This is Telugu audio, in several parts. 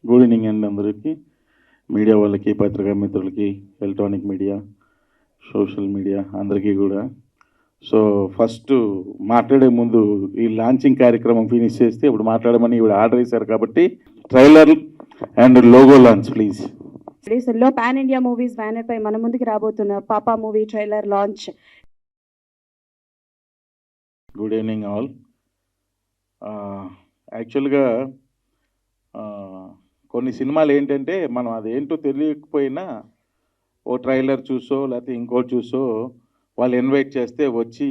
గుడ్ ఈవినింగ్ అండి అందరికీ, మీడియా వాళ్ళకి, పత్రికా మిత్రులకి, ఎలక్ట్రానిక్ మీడియా, సోషల్ మీడియా అందరికీ కూడా. సో ఫస్ట్ మాట్లాడే ముందు ఈ లాంచింగ్ కార్యక్రమం ఫినిష్ చేస్తే ఇప్పుడు మాట్లాడమని ఇవి ఆర్డర్ చేశారు కాబట్టి trailer and logo launch please. లో పాన్ ఇండియా మూవీస్ బ్యానర్ పై మన ముందుకు రాబోతున్న పాపా movie trailer launch. Good evening all. యాక్చువల్గా కొన్ని సినిమాలు ఏంటంటే మనం అదేంటో తెలియకపోయినా ఓ ట్రైలర్ చూసో లేకపోతే ఇంకోటి చూసో వాళ్ళు ఇన్వైట్ చేస్తే వచ్చి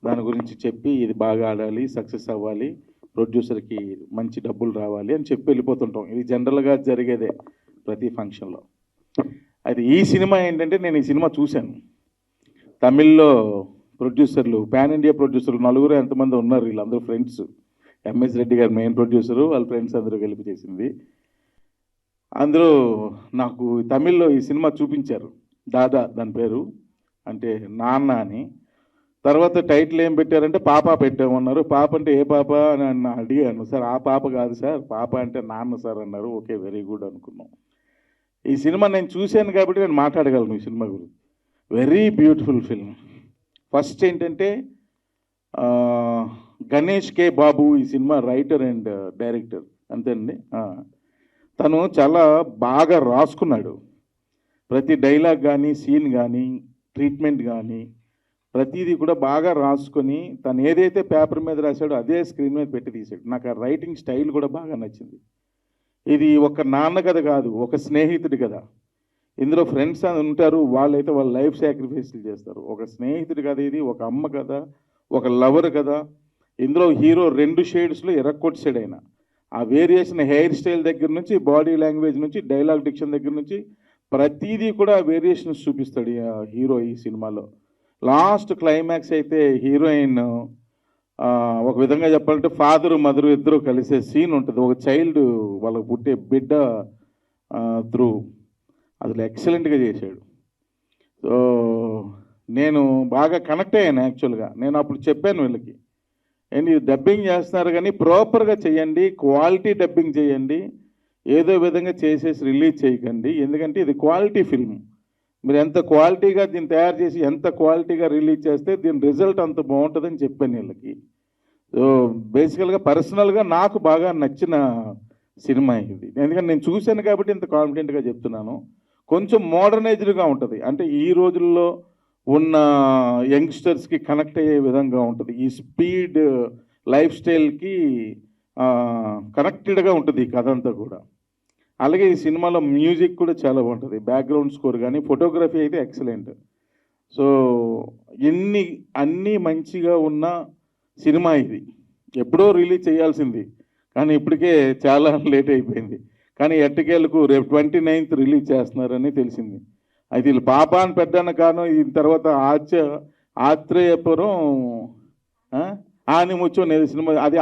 దాని గురించి చెప్పి ఇది బాగా ఆడాలి, సక్సెస్ అవ్వాలి, ప్రొడ్యూసర్కి మంచి డబ్బులు రావాలి అని చెప్పి వెళ్ళిపోతుంటాం. ఇది జనరల్గా జరిగేదే ప్రతి ఫంక్షన్లో. అయితే ఈ సినిమా ఏంటంటే నేను ఈ సినిమా చూశాను. తమిళ్లో ప్రొడ్యూసర్లు, పాన్ ఇండియా ప్రొడ్యూసర్లు నలుగురు ఎంతమంది ఉన్నారు, వీళ్ళందరూ ఫ్రెండ్స్. ఎంఎస్ రెడ్డి గారు మెయిన్ ప్రొడ్యూసరు, వాళ్ళ ఫ్రెండ్స్ అందరూ కలిపి చేసింది. అందరూ నాకు తమిళ్లో ఈ సినిమా చూపించారు. దాదా దాని పేరు, అంటే నాన్న అని. తర్వాత టైటిల్ ఏం పెట్టారంటే పాప పెట్టామన్నారు. పాప అంటే ఏ పాప అని అడిగాను. సార్ ఆ పాప కాదు సార్, పాప అంటే నాన్న సార్ అన్నారు. ఓకే, వెరీ గుడ్ అనుకున్నాం. ఈ సినిమా నేను చూశాను కాబట్టి నేను మాట్లాడగలను ఈ సినిమా గురించి. Very beautiful film. ఫస్ట్ ఏంటంటే గణేష్ కే బాబు ఈ సినిమా రైటర్ అండ్ డైరెక్టర్, అంతేనండి. తను చాలా బాగా రాసుకున్నాడు. ప్రతి డైలాగ్ కానీ, సీన్ కానీ, ట్రీట్మెంట్ కానీ ప్రతిదీ కూడా బాగా రాసుకొని తను ఏదైతే పేపర్ మీద రాశాడో అదే స్క్రీన్ మీద పెట్టి తీశాడు. నాకు ఆ రైటింగ్ స్టైల్ కూడా బాగా నచ్చింది. ఇది ఒక నాన్న కథ కాదు, ఒక స్నేహితుడి కథ. ఇందులో ఫ్రెండ్స్ అని ఉంటారు, వాళ్ళైతే వాళ్ళ లైఫ్ సాక్రిఫైస్లు చేస్తారు. ఒక స్నేహితుడి కథ ఇది, ఒక అమ్మ కథ, ఒక లవర్ కథ. ఇందులో హీరో 2 షేడ్స్లో ఎర్రకొట్టాడు. ఆయన ఆ వేరియేషన్ హెయిర్ స్టైల్ దగ్గర నుంచి, బాడీ లాంగ్వేజ్ నుంచి, డైలాగ్ డిక్షన్ దగ్గర నుంచి ప్రతిదీ కూడా వేరియేషన్స్ చూపిస్తాడు హీరో ఈ సినిమాలో. లాస్ట్ క్లైమాక్స్ అయితే హీరోయిన్ ఒక విధంగా చెప్పాలంటే ఫాదరు మదరు ఇద్దరు కలిసే సీన్ ఉంటుంది. ఒక చైల్డ్ వాళ్ళకు పుట్టే బిడ్డ త్రూ అసలు ఎక్సలెంట్గా చేశాడు. సో నేను బాగా కనెక్ట్ అయ్యాను. యాక్చువల్గా నేను అప్పుడు చెప్పాను వీళ్ళకి, ఏంటి డబ్బింగ్ చేస్తున్నారు కానీ ప్రాపర్గా చేయండి, క్వాలిటీ డబ్బింగ్ చేయండి, ఏదో విధంగా చేసేసి రిలీజ్ చేయకండి. ఎందుకంటే ఇది క్వాలిటీ ఫిల్మ్. మీరు ఎంత క్వాలిటీగా దీన్ని తయారు చేసి ఎంత క్వాలిటీగా రిలీజ్ చేస్తే దీని రిజల్ట్ అంత బాగుంటుందని చెప్పాను వీళ్ళకి. సో బేసికల్గా పర్సనల్గా నాకు బాగా నచ్చిన సినిమా ఇది. ఎందుకంటే నేను చూశాను కాబట్టి ఇంత కాన్ఫిడెంట్గా చెప్తున్నాను. కొంచెం మోడర్నైజ్డ్గా ఉంటుంది, అంటే ఈ రోజుల్లో ఉన్న యంగ్స్టర్స్కి కనెక్ట్ అయ్యే విధంగా ఉంటుంది. ఈ స్పీడ్ లైఫ్ స్టైల్కి కనెక్టెడ్గా ఉంటుంది ఈ కథ అంతా కూడా. అలాగే ఈ సినిమాలో మ్యూజిక్ కూడా చాలా బాగుంటుంది, బ్యాక్గ్రౌండ్ స్కోర్ కానీ, ఫోటోగ్రఫీ అయితే ఎక్సలెంట్. సో అన్నీ మంచిగా ఉన్న సినిమా ఇది. ఎప్పుడో రిలీజ్ చేయాల్సింది కానీ ఇప్పటికే చాలా లేట్ అయిపోయింది. కానీ ఎట్టకేలకు రేపు 29th రిలీజ్ చేస్తున్నారని తెలిసింది. అయితే వీళ్ళు పాప అని పెట్టాను కాను. ఈ తర్వాత ఆత్రేయపురం అని ముచ్చో నేను సినిమా అది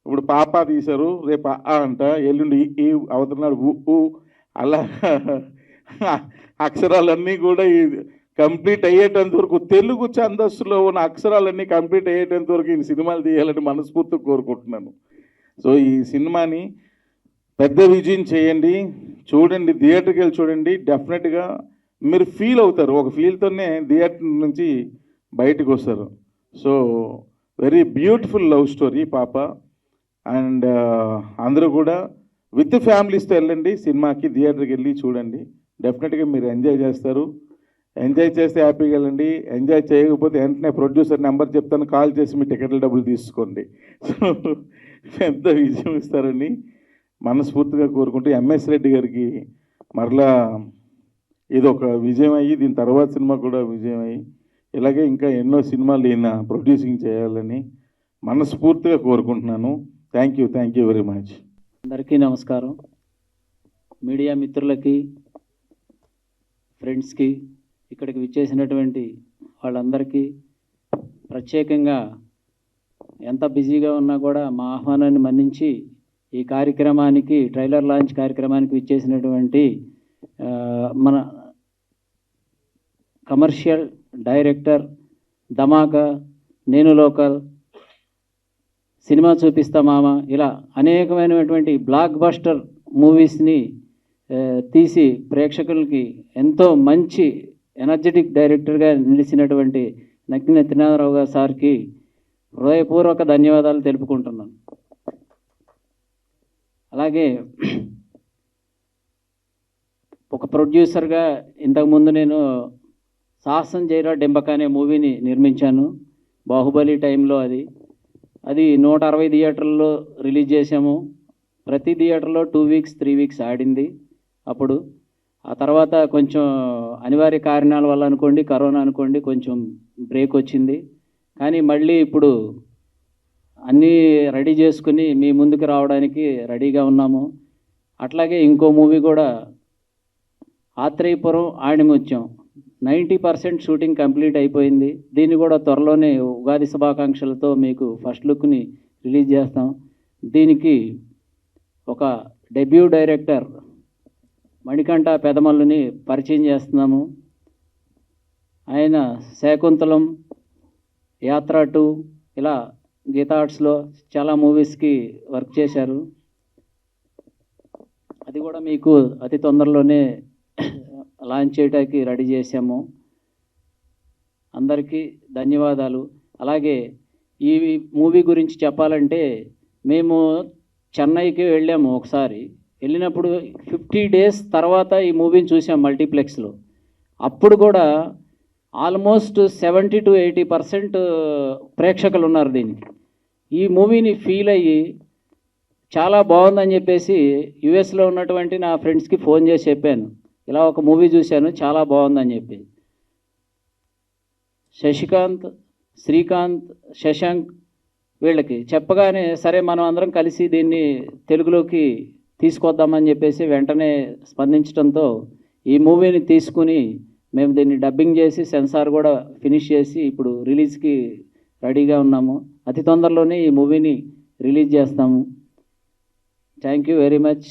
ఇప్పుడు పాప తీశారు, రేపు అంట, ఎల్లుండి ఈ అవుతున్నాడు ఊ. అలా అక్షరాలన్నీ కూడా కంప్లీట్ అయ్యేటంత వరకు, తెలుగు ఛందస్సులో ఉన్న అక్షరాలన్నీ కంప్లీట్ అయ్యేటంత వరకు ఈ సినిమాలు తీయాలని మనస్ఫూర్తిగా కోరుకుంటున్నాను. సో ఈ సినిమాని పెద్ద విజయం చేయండి, చూడండి, థియేటర్కి వెళ్ళి చూడండి. డెఫినెట్గా మీరు ఫీల్ అవుతారు, ఒక ఫీల్తోనే థియేటర్ నుంచి బయటకు వస్తారు. So very beautiful love story పాప. అండ్ అందరూ కూడా విత్ ఫ్యామిలీస్తో వెళ్ళండి సినిమాకి, థియేటర్కి వెళ్ళి చూడండి. డెఫినెట్గా మీరు ఎంజాయ్ చేస్తారు. ఎంజాయ్ చేస్తే హ్యాపీగా వెళ్ళండి, ఎంజాయ్ చేయకపోతే వెంటనే ప్రొడ్యూసర్ నెంబర్ చెప్తాను, కాల్ చేసి మీ టికెట్ల డబ్బులు తీసుకోండి. సో పెద్ద విజయం ఇస్తారని మనస్ఫూర్తిగా కోరుకుంటూ, ఎంఎస్ రెడ్డి గారికి మరలా ఇది ఒక విజయం అయ్యి దీని తర్వాత సినిమా కూడా విజయం అయ్యి ఇలాగే ఇంకా ఎన్నో సినిమాలు ఈయన ప్రొడ్యూసింగ్ చేయాలని మనస్ఫూర్తిగా కోరుకుంటున్నాను. Thank you very much. అందరికీ నమస్కారం. మీడియా మిత్రులకి, ఫ్రెండ్స్కి, ఇక్కడికి విచ్చేసినటువంటి వాళ్ళందరికీ ప్రత్యేకంగా, ఎంత బిజీగా ఉన్నా కూడా మా ఆహ్వానాన్ని మన్నించి ఈ కార్యక్రమానికి, ట్రైలర్ లాంచ్ కార్యక్రమానికి విచ్చేసినటువంటి మన కమర్షియల్ డైరెక్టర్, ధమాకా, నేను లోకల్, సినిమా చూపిస్తా మామ, ఇలా అనేకమైనటువంటి బ్లాక్ బస్టర్ మూవీస్ని తీసి ప్రేక్షకులకి ఎంతో మంచి ఎనర్జెటిక్ డైరెక్టర్గా నిలిచినటువంటి నక్కిన త్రినాథరావు గారు సార్కి హృదయపూర్వక ధన్యవాదాలు తెలుపుకుంటున్నాను. అలాగే ఒక ప్రొడ్యూసర్గా ఇంతకుముందు నేను సాహసం జైరా డెంబక అనే మూవీని నిర్మించాను. బాహుబలి టైంలో అది 160 థియేటర్లలో రిలీజ్ చేసాము. ప్రతి థియేటర్లో 2 వీక్స్ 3 వీక్స్ ఆడింది. అప్పుడు ఆ తర్వాత కొంచెం అనివార్య కారణాల వల్ల అనుకోండి, కరోనా అనుకోండి, కొంచెం బ్రేక్ వచ్చింది. కానీ మళ్ళీ ఇప్పుడు అన్నీ రెడీ చేసుకుని మీ ముందుకు రావడానికి రెడీగా ఉన్నాము. అట్లాగే ఇంకో మూవీ కూడా ఆత్రేయపురం ఆణిముత్యం 90% షూటింగ్ కంప్లీట్ అయిపోయింది. దీన్ని కూడా త్వరలోనే ఉగాది శుభాకాంక్షలతో మీకు ఫస్ట్ లుక్ని రిలీజ్ చేస్తాం. దీనికి ఒక డెబ్యూ డైరెక్టర్ మణికంఠ పెదమల్లుని పరిచయం చేస్తున్నాము. ఆయన శాకుంతలం, యాత్ర 2 ఇలా గీతా ఆర్ట్స్లో చాలా మూవీస్కి వర్క్ చేశారు. అది కూడా మీకు అతి తొందరలోనే లాంచ్ చేయడానికి రెడీ చేశాము. అందరికీ ధన్యవాదాలు. అలాగే ఈ మూవీ గురించి చెప్పాలంటే మేము చెన్నైకి వెళ్ళాము ఒకసారి. వెళ్ళినప్పుడు 50 డేస్ తర్వాత ఈ మూవీని చూసాం మల్టీప్లెక్స్లో. అప్పుడు కూడా ఆల్మోస్ట్ 70 to 80% ప్రేక్షకులు ఉన్నారు దీనికి. ఈ మూవీని ఫీల్ అయ్యి చాలా బాగుందని చెప్పేసి యుఎస్లో ఉన్నటువంటి నా ఫ్రెండ్స్కి ఫోన్ చేసి చెప్పాను, ఇలా ఒక మూవీ చూశాను చాలా బాగుందని చెప్పి. శశికాంత్, శ్రీకాంత్, శశాంక్ వీళ్ళకి చెప్పగానే సరే మనం అందరం కలిసి దీన్ని తెలుగులోకి తీసుకొద్దామని చెప్పేసి వెంటనే స్పందించడంతో ఈ మూవీని తీసుకుని మేము దీన్ని డబ్బింగ్ చేసి సెన్సార్ కూడా ఫినిష్ చేసి ఇప్పుడు రిలీజ్కి రెడీగా ఉన్నాము. అతి తొందరలోనే ఈ మూవీని రిలీజ్ చేస్తాము. Thank you very much.